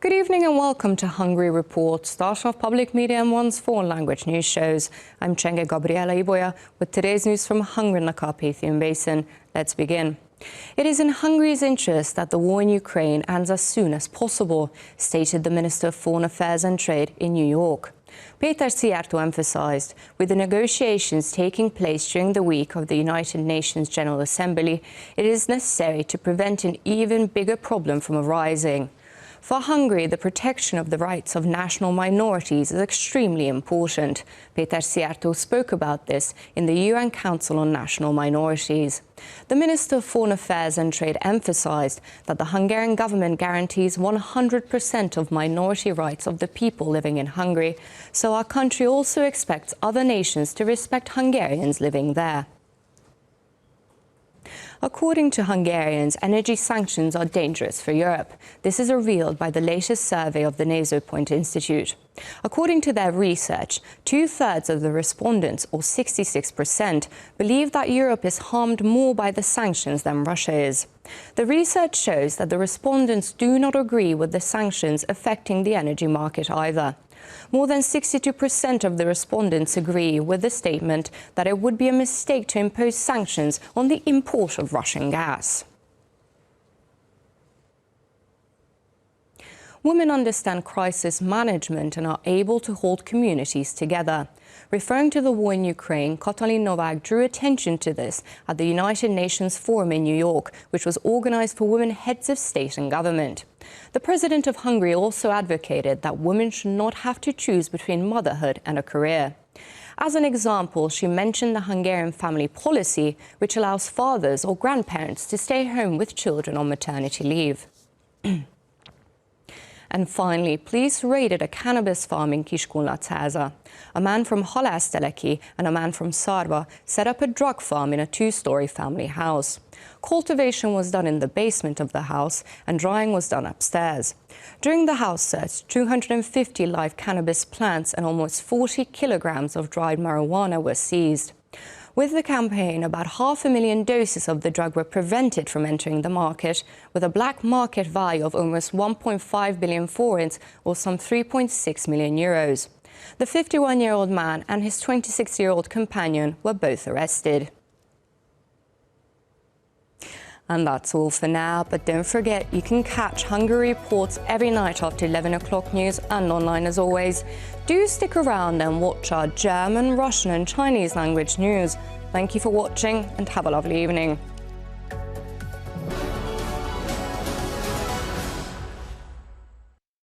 Good evening and welcome to Hungary Report, start of public media and one's foreign language news shows. I'm Csenge Gabriela Ibolya with today's news from Hungary and the Carpathian Basin. Let's begin. It is in Hungary's interest that the war in Ukraine ends as soon as possible, stated the Minister of Foreign Affairs and Trade in New York. Híradó emphasized, with the negotiations taking place during the week of the United Nations General Assembly, it is necessary to prevent an even bigger problem from arising. For Hungary, the protection of the rights of national minorities is extremely important. Híradó spoke about this in the UN Council on National Minorities. The Minister of Foreign Affairs and Trade emphasized that the Hungarian government guarantees 100% of minority rights of the people living in Hungary, so our country also expects other nations to respect Hungarians living there. According to Hungarians, energy sanctions are dangerous for Europe. This is revealed by the latest survey of the Point Institute. According to their research, 2/3 of the respondents, or 66%, believe that Europe is harmed more by the sanctions than Russia is. The research shows that the respondents do not agree with the sanctions affecting the energy market either. More than 62% of the respondents agree with the statement that it would be a mistake to impose sanctions on the import of Russian gas. Women understand crisis management and are able to hold communities together. Referring to the war in Ukraine, Katalin Novak drew attention to this at the United Nations Forum in New York, which was organized for women heads of state and government. The President of Hungary also advocated that women should not have to choose between motherhood and a career. As an example, she mentioned the Hungarian family policy, which allows fathers or grandparents to stay home with children on maternity leave. And finally, police raided a cannabis farm in Kiskunlachháza. A man from Halászteleki and a man from Szarva set up a drug farm in a 2-story family house. Cultivation was done in the basement of the house and drying was done upstairs. During the house search, 250 live cannabis plants and almost 40 kilograms of dried marijuana were seized. With the campaign, about 500,000 doses of the drug were prevented from entering the market, with a black market value of almost 1.5 billion forints, or some 3.6 million euros. The 51-year-old man and his 26-year-old companion were both arrested. And that's all for now, but don't forget you can catch Hungary Reports every night after 11 o'clock news and online as always. Do stick around and watch our German, Russian and Chinese language news. Thank you for watching and have a lovely evening.